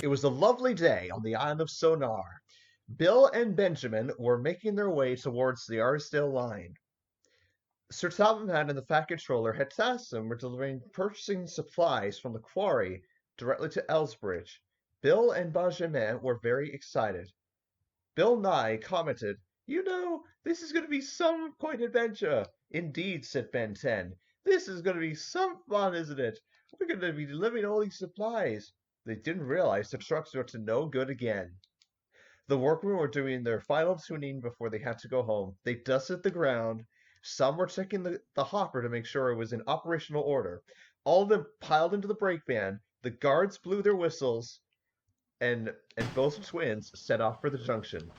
It was a lovely day on the island of Sonar. Bill and Benjamin were making their way towards the Arsdale line. Sir Topham Hatt and the Fat Controller had tasked them with delivering purchasing supplies from the quarry directly to Elsbridge. Bill and Benjamin were very excited. Bill Nye commented, "You know, this is going to be some quite adventure." "Indeed," said Ben 10. "This is going to be some fun, isn't it? We're going to be delivering all these supplies." They didn't realize the trucks were to no good again. The workmen were doing their final tuning before they had to go home. They dusted the ground. Some were checking the hopper to make sure it was in operational order. All of them piled into the brake van. The guards blew their whistles, and both twins set off for the junction.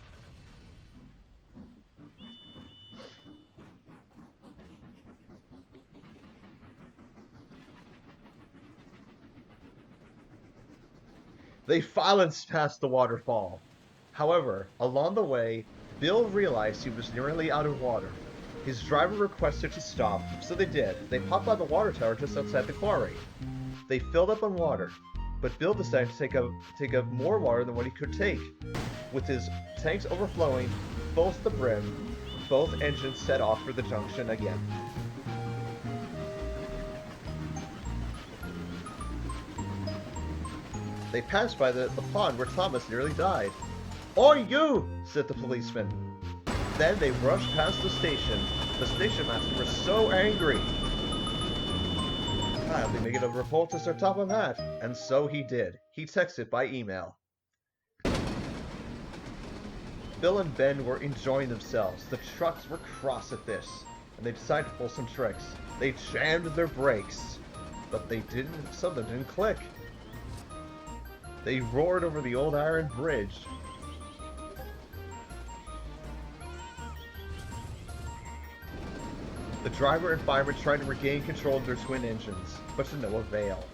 They filed past the waterfall. However, along the way, Bill realized he was nearly out of water. His driver requested to stop, so they did. They popped by the water tower just outside the quarry. They filled up on water, but Bill decided to take up more water than what he could take. With his tanks overflowing, full to the brim, both engines set off for the junction again. They passed by the pond where Thomas nearly died. "Oi, you!" said the policeman. Then they rushed past the station. The station master was so angry. "I'll be making a report to Sir Topham Hatt." And so he did. He texted by email. Bill and Ben were enjoying themselves. The trucks were cross at this, and they decided to pull some tricks. They jammed their brakes, but some of them didn't click. They roared over the old iron bridge. The driver and fireman tried to regain control of their twin engines, but to no avail.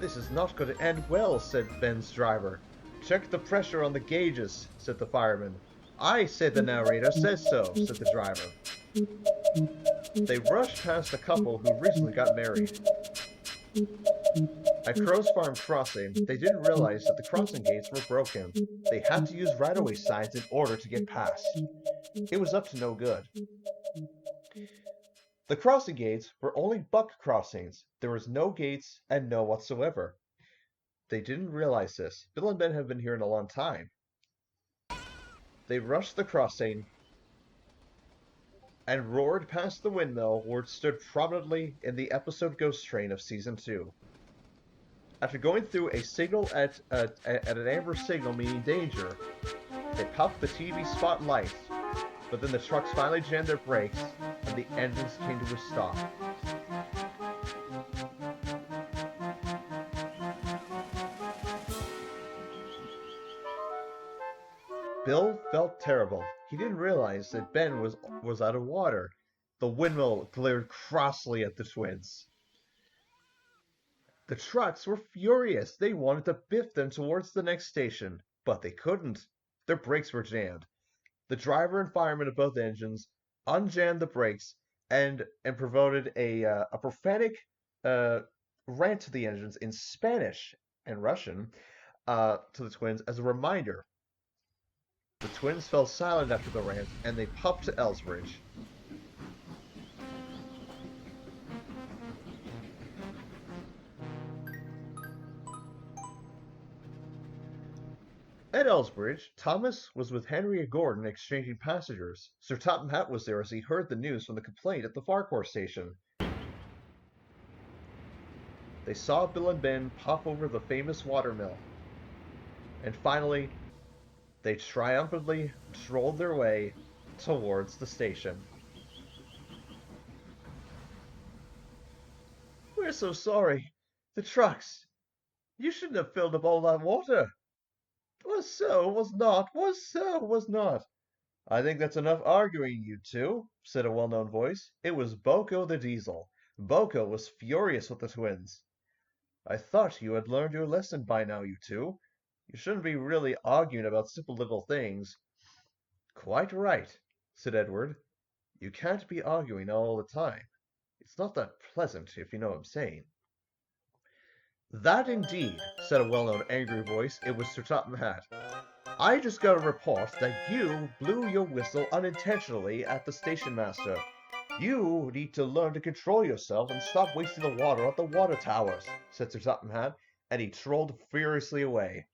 "This is not going to end well," said Ben's driver. "Check the pressure on the gauges," said the fireman. "I," said the narrator, "says so," said the driver. They rushed past a couple who recently got married. At Crow's Farm Crossing, they didn't realize that the crossing gates were broken. They had to use right-of-way signs in order to get past. It was up to no good. The crossing gates were only buck crossings. There was no gates and no whatsoever. They didn't realize this. Bill and Ben had been here in a long time. They rushed the crossing and roared past the windmill where it stood prominently in the episode Ghost Train of Season 2. After going through a signal at an amber signal meaning danger, they popped the TV spotlight, but then the trucks finally jammed their brakes and the engines came to a stop. Bill felt terrible. He didn't realize that Ben was out of water. The windmill glared crossly at the twins. The trucks were furious. They wanted to biff them towards the next station, but they couldn't. Their brakes were jammed. The driver and fireman of both engines unjammed the brakes and provoked a prophetic rant to the engines in Spanish and Russian to the twins as a reminder. The twins fell silent after the rant, and they puffed to Elsbridge. At Elsbridge, Thomas was with Henry Gordon exchanging passengers. Sir Topham Hatt was there as he heard the news from the complaint at the Farquhar station. They saw Bill and Ben pop over the famous watermill. And finally, they triumphantly strolled their way towards the station. "We're so sorry. The trucks. You shouldn't have filled up all that water." "Was so, was not, was so, was not." "I think that's enough arguing, you two," said a well-known voice. It was Boko the Diesel. Boko was furious with the twins. "I thought you had learned your lesson by now, you two. You shouldn't be really arguing about simple little things." "Quite right," said Edward. "You can't be arguing all the time. It's not that pleasant, if you know what I'm saying." That indeed, said a well-known angry voice. It was Sir Topham Hatt. I just got a report that you blew your whistle unintentionally at the station master. You need to learn to control yourself and stop wasting the water at the water towers, said Sir Topham Hatt, and he trolled furiously away.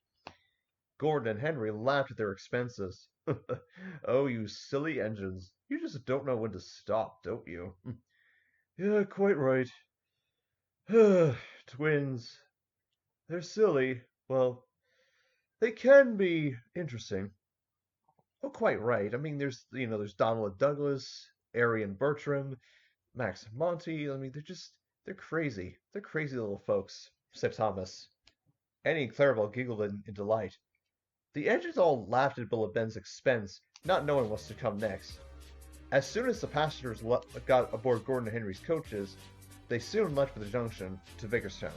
Gordon and Henry laughed at their expenses. Oh, you silly engines. You just don't know when to stop, don't you? Yeah, quite right. Twins. They're silly. Well, they can be interesting. Oh, quite right. I mean, there's Donald Douglas, Arian Bertram, Max and Monty. I mean, they're crazy. They're crazy little folks, said Thomas. Annie and Clarabelle giggled in delight. The engines all laughed at Bill and Ben's expense, not knowing what's to come next. As soon as the passengers got aboard Gordon and Henry's coaches, they soon left for the junction to Vicarstown.